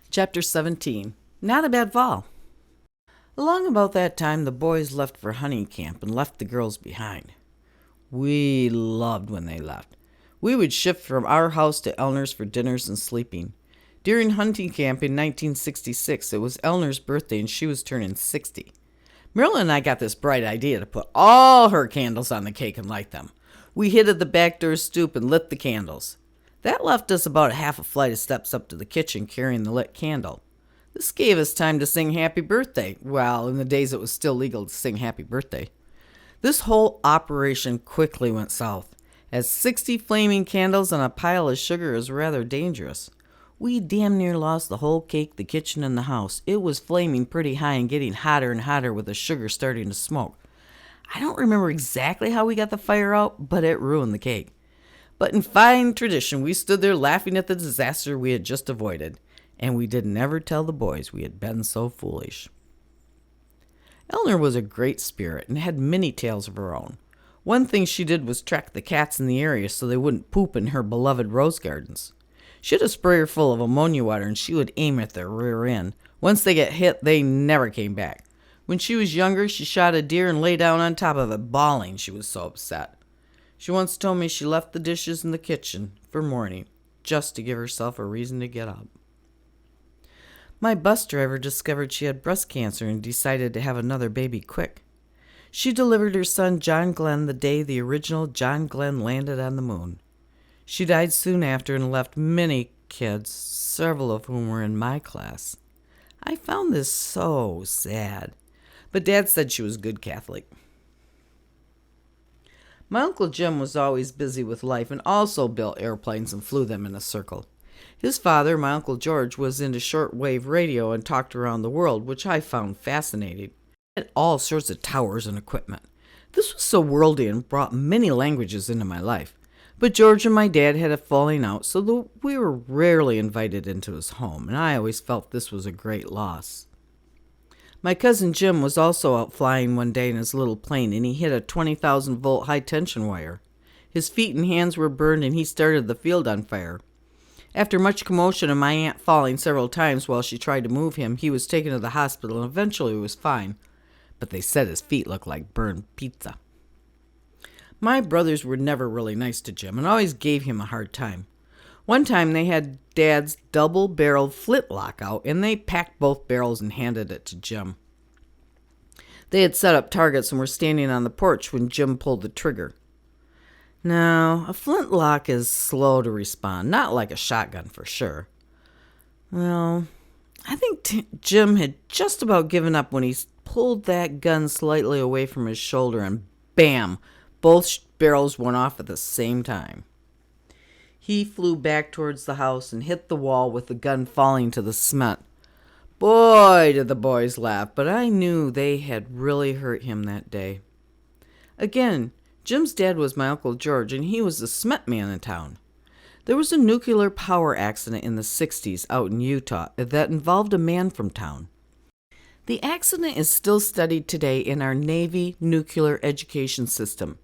Chapter 17. Not a bad fall. Along about that time, the boys left for hunting camp and left the girls behind. We loved when they left. We would shift from our house to Elner's for dinners and sleeping. During hunting camp in 1966, it was Elner's birthday and she was turning 60. Marilyn and I got this bright idea to put all her candles on the cake and light them. We hid at the back door stoop and lit the candles. That left us about a half a flight of steps up to the kitchen carrying the lit candle. This gave us time to sing Happy Birthday. Well, in the days it was still legal to sing Happy Birthday. This whole operation quickly went south, as 60 flaming candles on a pile of sugar is rather dangerous. We damn near lost the whole cake, the kitchen, and the house. It was flaming pretty high and getting hotter and hotter with the sugar starting to smoke. I don't remember exactly how we got the fire out, but it ruined the cake. But in fine tradition, we stood there laughing at the disaster we had just avoided, and we didn't ever tell the boys we had been so foolish. Elner was a great spirit and had many tales of her own. One thing she did was track the cats in the area so they wouldn't poop in her beloved rose gardens. She had a sprayer full of ammonia water and she would aim at their rear end. Once they got hit, they never came back. When she was younger, she shot a deer and lay down on top of it, bawling. She was so upset. She once told me she left the dishes in the kitchen for morning, just to give herself a reason to get up. My bus driver discovered she had breast cancer and decided to have another baby quick. She delivered her son John Glenn the day the original John Glenn landed on the moon. She died soon after and left many kids, several of whom were in my class. I found this so sad, but Dad said she was a good Catholic. My Uncle Jim was always busy with life and also built airplanes and flew them in a circle. His father, my Uncle George, was into shortwave radio and talked around the world, which I found fascinating. He had all sorts of towers and equipment. This was so worldly and brought many languages into my life. But George and my dad had a falling out, so we were rarely invited into his home, and I always felt this was a great loss. My cousin Jim was also out flying one day in his little plane, and he hit a 20,000-volt high-tension wire. His feet and hands were burned, and he started the field on fire. After much commotion and my aunt falling several times while she tried to move him, he was taken to the hospital, and eventually he was fine. But they said his feet looked like burned pizza. My brothers were never really nice to Jim and always gave him a hard time. One time they had Dad's double-barreled flintlock out, and they packed both barrels and handed it to Jim. They had set up targets and were standing on the porch when Jim pulled the trigger. Now, a flintlock is slow to respond, not like a shotgun for sure. Well, I think Jim had just about given up when he pulled that gun slightly away from his shoulder and bam! Both barrels went off at the same time. He flew back towards the house and hit the wall with the gun falling to the cement. Boy, did the boys laugh, but I knew they had really hurt him that day. Again, Jim's dad was my Uncle George, and he was the cement man in town. There was a nuclear power accident in the 60s out in Utah that involved a man from town. The accident is still studied today in our Navy nuclear education system.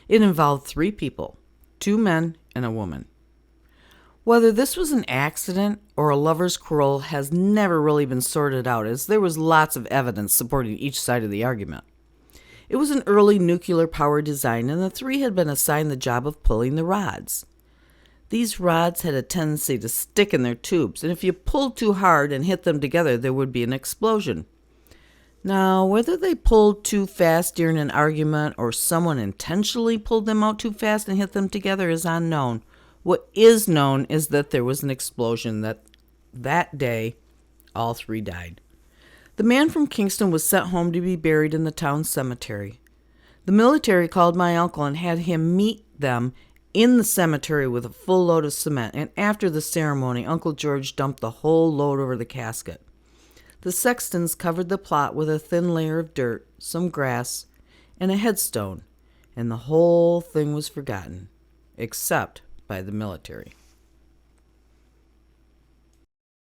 It involved 3 people, 2 men and a woman. Whether this was an accident or a lover's quarrel has never really been sorted out, as there was lots of evidence supporting each side of the argument. It was an early nuclear power design, and the 3 had been assigned the job of pulling the rods. These rods had a tendency to stick in their tubes, and if you pulled too hard and hit them together, there would be an explosion. Now, whether they pulled too fast during an argument or someone intentionally pulled them out too fast and hit them together is unknown. What is known is that there was an explosion that day, all 3 died. The man from Kingston was sent home to be buried in the town cemetery. The military called my uncle and had him meet them in the cemetery with a full load of cement, and after the ceremony, Uncle George dumped the whole load over the casket. The sextons covered the plot with a thin layer of dirt, some grass, and a headstone, and the whole thing was forgotten, except by the military.